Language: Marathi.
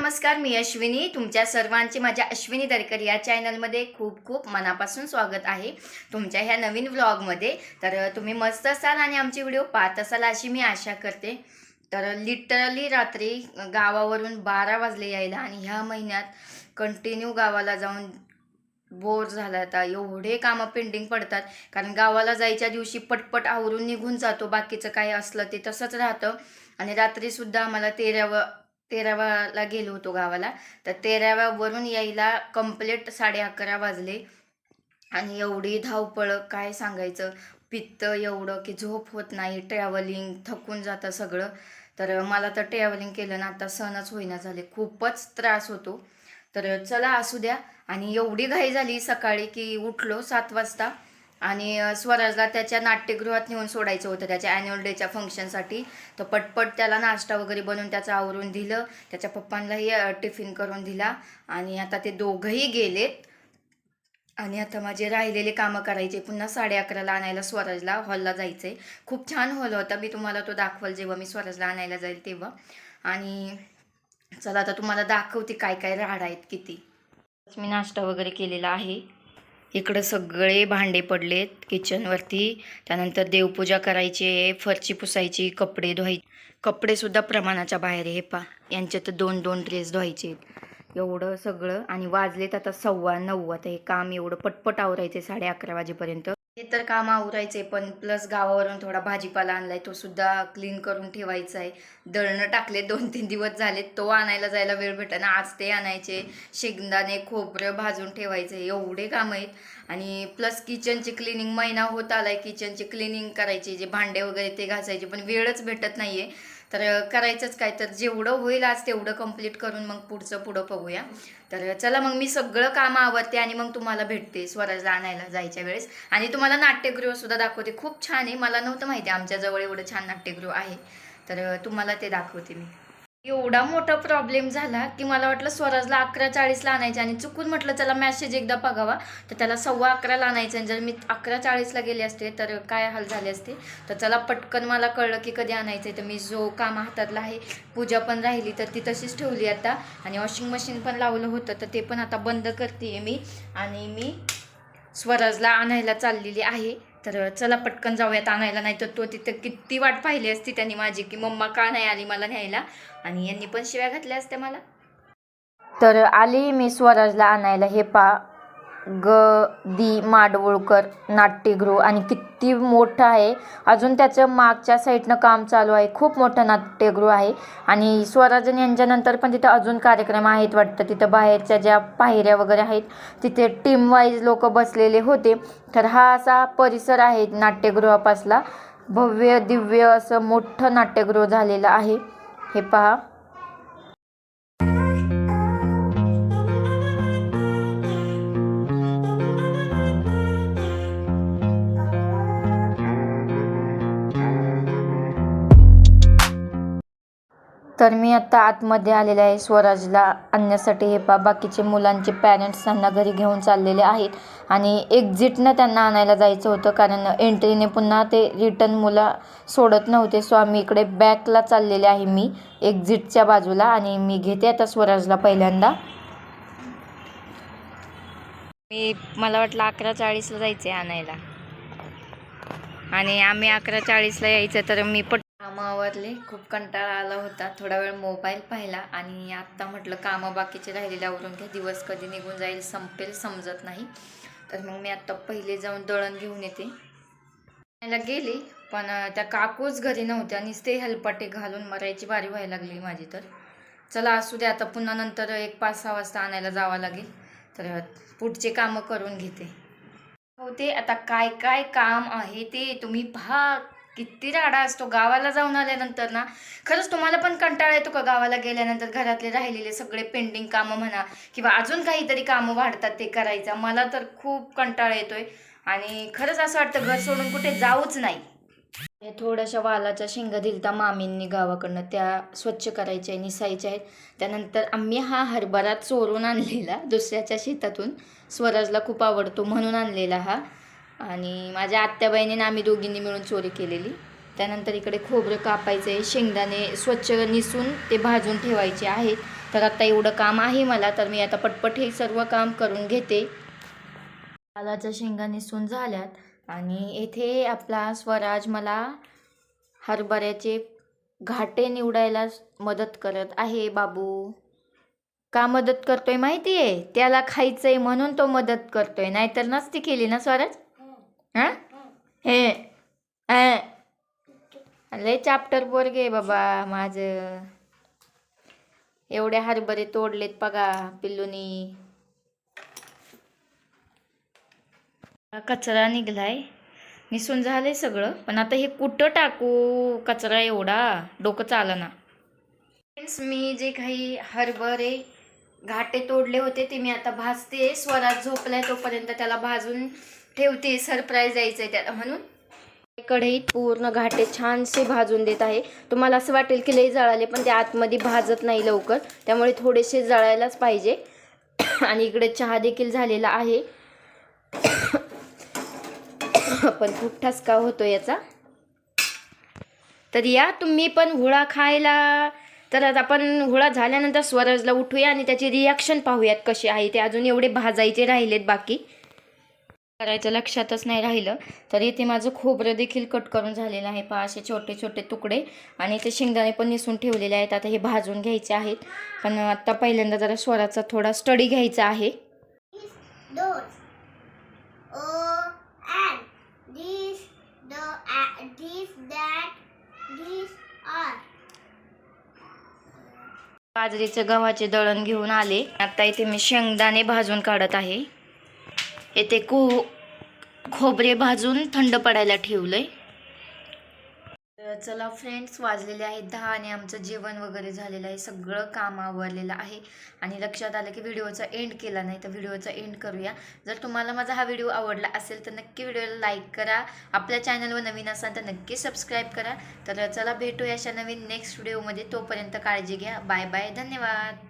नमस्कार, मी अश्विनी. तुमच्या सर्वांचे माझ्या अश्विनी दरकर या चॅनलमध्ये खूप खूप मनापासून स्वागत आहे तुमच्या ह्या नवीन व्लॉगमध्ये. तर तुम्ही मस्त असाल आणि आमचे व्हिडिओ पाहत असाल अशी मी आशा करते. तर लिटरली रात्री गावावरून 12 वाजले यायला आणि ह्या महिन्यात कंटिन्यू गावाला जाऊन बोर झाला. आता एवढे कामं पेंडिंग पडतात, कारण गावाला जायच्या दिवशी पटपट आवरून निघून जातो, बाकीचं काय असलं ते तसंच राहतं. आणि रात्रीसुद्धा आम्हाला 13वाला गेलो होतो गावाला, तर 13व्यावरून यायला कंप्लीट 11:30 वाजले. आणि एवढी धावपळ काय सांगायचं, पित्त एवढं की झोप होत नाही, ट्रॅव्हलिंग थकून जातं सगळं. तर मला तर ट्रॅव्हलिंग केलं ना आता सहनच होईना झाले, खूपच त्रास होतो. तर चला असू द्या. आणि एवढी घाई झाली सकाळी की उठलो 7 वाजता आणि स्वराजला त्याच्या नाट्यगृहात नेऊन सोडायचं होतं त्याच्या ॲन्युअल डेच्या फंक्शनसाठी. तर पटपट त्याला नाश्ता वगैरे बनवून त्याचं आवरून दिलं, त्याच्या पप्पांनाही टिफिन करून दिला. आणि आता ते दोघंही गेलेत आणि आता माझे राहिलेले कामं करायचे. पुन्हा 11:30ला आणायला स्वराजला हॉलला जायचं आहे. खूप छान हॉल होता, मी तुम्हाला तो दाखवल जेव्हा मी स्वराजला आणायला जाईल तेव्हा. आणि चला आता तुम्हाला दाखवते काय काय राहाड आहेत किती. मी नाश्ता वगैरे केलेला आहे. इकडं सगळे भांडे पडलेत किचनवरती. त्यानंतर देवपूजा करायची आहे, फरची पुसायची, कपडे धुवायचे. कपडेसुद्धा प्रमाणाच्या बाहेर आहे. हे पा, यांच्यात 2-2 ड्रेस धुवायचे. एवढं सगळं. आणि वाजलेत आता 9:15. आता हे काम एवढं पटपट आवरायचे 11:30 वाजेपर्यंत. हे तर काम आवरायचे, पण प्लस गावावरून थोडा भाजीपाला आणलाय, तो सुद्धा क्लीन करून ठेवायचा आहे. दळणं टाकले 2-3 दिवस झाले, तो आणायला जायला वेळ भेटेना. आज ते आणायचे. शेंगदाणे खोबरं भाजून ठेवायचे. एवढे काम आहेत. आणि प्लस किचनची क्लिनिंग, महिना होत आलाय किचनची क्लिनिंग करायची, जे भांडे वगैरे ते घासायचे, पण वेळच भेटत नाहीये. तर करायचंच काय, तर जेवढं होईल आज तेवढं कंप्लीट करून मग पुढं बघूया. तर चला मग मी सगळं काम आवरते आणि मग तुम्हाला भेटते स्वराजला आणायला जायच्या वेळेस. आणि तुम्हाला नाट्यगृह सुद्धा दाखवते, खूप छान आहे. मला नव्हतं माहिती आमच्याजवळ एवढं छान नाट्यगृह आहे. तर तुम्हाला ते दाखवते मी. एवढा मोठा प्रॉब्लेम झाला की मला वाटलं स्वराजला 11:40ला आणायचं, आणि चुकून म्हटलं चला मेसेज एकदा बघावा, तर त्याला 11:15ला आणायचं. आणि जर मी 11:40ला गेले असते तर काय हाल झाले असते. तर चला पटकन मला कळलं की कधी आणायचं आहे. तर मी जो काम हातातला आहे, पूजा पण राहिली तर ती तशीच ठेवली आता. आणि वॉशिंग मशीन पण लावलं होतं, तर ते पण आता बंद करते मी. आणि मी स्वराजला आणायला चाललेली आहे. तर चला पटकन जाऊयात आणायला, नाही तर तो तिथं किती वाट पाहिली असती त्यांनी माझी की मम्मा का नाही आली मला न्यायला, आणि यांनी पण शिव्या घातल्या असत्या मला. तर आली मी स्वराजला आणायला. हे पा, दी माडगूळकर नाट्यगृह, आणि किती मोठं आहे. अजून त्याचं मागच्या साईडनं काम चालू आहे. खूप मोठं नाट्यगृह आहे. आणि स्वराजन यांच्यानंतर पण तिथं अजून कार्यक्रम आहेत वाटतं. तिथं बाहेरच्या ज्या पायऱ्या वगैरे आहेत तिथे टीम वाईज लोक बसलेले होते. तर हा असा परिसर आहे नाट्यगृहापासला. भव्य दिव्य असं मोठं नाट्यगृह झालेलं आहे. हे पहा. तर मी आता आतमध्ये आलेले आहे स्वराजला आणण्यासाठी. हे पा, बाकीचे मुलांचे पॅरेंट्स त्यांना घरी घेऊन चाललेले आहेत. आणि एक्झिटनं त्यांना आणायला जायचं होतं, कारण एंट्रीने पुन्हा ते रिटर्न मुलं सोडत नव्हते. सो आम्ही इकडे बॅकला चाललेले आहे, मी एक्झिटच्या बाजूला. आणि मी घेते आता स्वराजला पहिल्यांदा. मला वाटलं 11:40ला जायचं आहे आणायला, आणि आम्ही 11:40ला यायचं. तर मी कामं आवरले, खूप कंटाळा आला होता. थोडा वेळ मोबाईल पाहिला आणि आत्ता म्हटलं कामं बाकीचे राहिलेले आवरून घ्या, दिवस कधी निघून जाईल संपेल समजत नाही. तर मग मी आत्ता पहिले जाऊन दळण घेऊन येते. गेली, पण त्या काकूच घरी नव्हत्या. नुसते हेलपाटे घालून मरायची बारी व्हायला लागली माझी. तर चला असू द्या, आता पुन्हा नंतर 5-6 वाजता आणायला जावं लागेल. तर पुढचे कामं करून घेते. हो, ते आता काय काय काम आहे ते तुम्ही पहा. किती राडा असतो गावाला जाऊन आल्यानंतर ना. खरंच तुम्हाला पण कंटाळा येतो का गावाला गेल्यानंतर घरातले राहिलेले सगळे पेंडिंग कामं म्हणा, किंवा अजून काहीतरी कामं वाढतात ते करायचं. मला तर खूप कंटाळा येतोय, आणि खरंच असं वाटतं घर सोडून कुठे जाऊच नाही. थोड्याशा वालाच्या शेंगा दिलता मामींनी गावाकडनं, त्या स्वच्छ करायच्या आहे, निसायच्या आहेत. त्यानंतर आम्ही हा हरभरा चोरून आणलेला दुसऱ्याच्या शेतातून. स्वराजला खूप आवडतो म्हणून आणलेला हा. आणि माझ्या आत्याबाईने आम्ही दोघींनी मिळून चोरी केलेली. त्यानंतर इकडे खोबरं कापायचं आहे, शेंगदाणे स्वच्छ निसून ते भाजून ठेवायचे आहेत. तर आता एवढं काम आहे मला, तर मी आता पटपट हे सर्व काम करून घेते. लालाच्या शेंगा निसून झाल्यात आणि येथे आपला स्वराज मला हरभऱ्याचे घाटे निवडायला मदत करत आहे. बाबू का मदत करतोय माहिती आहे? त्याला खायचंय म्हणून तो मदत करतोय, नाहीतर नसती केली ना स्वराज. हां हे लय चाप्टर पोरगे बाबा माझं. एवढे हरभरे तोडलेत बघा पिल्लूनी. कचरा निघलाय, निसून झालंय सगळं, पण आता हे कुठं टाकू कचरा एवढा, डोकं चालना. फ्रेंड्स, मी जे काही हरभरे घाटे तोडले होते ते मी आता भाजते. स्वराज झोपलाय तोपर्यंत त्याला भाजून ठेवते, सरप्राईज द्यायचंय त्याला म्हणून. कढईत पूर्ण घाटे छानसे भाजून देत आहे. तुम्हाला असं वाटेल की लई जळाले, पण ते आतमध्ये भाजत नाही लवकर, त्यामुळे थोडेसे जळायलाच पाहिजे. आणि इकडे चहा देखील झालेला आहे. पण खूप ठसका होतो याचा. तर या तुम्ही पण हुळा खायला. तर आता आपण हुळा झाल्यानंतर स्वराजला उठूया आणि त्याची रिॲक्शन पाहूयात कशी आहे ते. अजून एवढे भाजायचे राहिलेत, बाकी करायचं लक्षातच नाही राहिलं. तर इथे माझं खोबरं देखील कट करून झालेलं आहे, पहा असे छोटे छोटे तुकडे. आणि ते शेंगदाणे पण निसून ठेवलेले आहेत. आता हे भाजून घ्यायचे आहेत, पण आता पहिल्यांदा जरा स्वराचा थोडा स्टडी घ्यायचा आहे. बाजरीचे गव्हाचे दळण घेऊन आले. आता इथे मी शेंगदाणे भाजून काढत आहे. येथे खोबरे भाजून थंड पडायला ठेवलंय. चला फ्रेंड्स, वाजलेले आहेत 10 आणि आमचं जेवण वगैरे झालेलं आहे. सगळं काम आवरलेलं आहे आणि लक्षात आलं की व्हिडिओचा एंड केला नाही, तर व्हिडिओचा एंड करूया. जर तुम्हाला माझा हा व्हिडिओ आवडला असेल तर नक्की व्हिडिओला लाईक करा. आपल्या चॅनलवर नवीन असाल तर नक्की सबस्क्राईब करा. तर चला भेटूया अशा नवीन नेक्स्ट व्हिडिओमध्ये. तोपर्यंत काळजी घ्या. बाय बाय, धन्यवाद.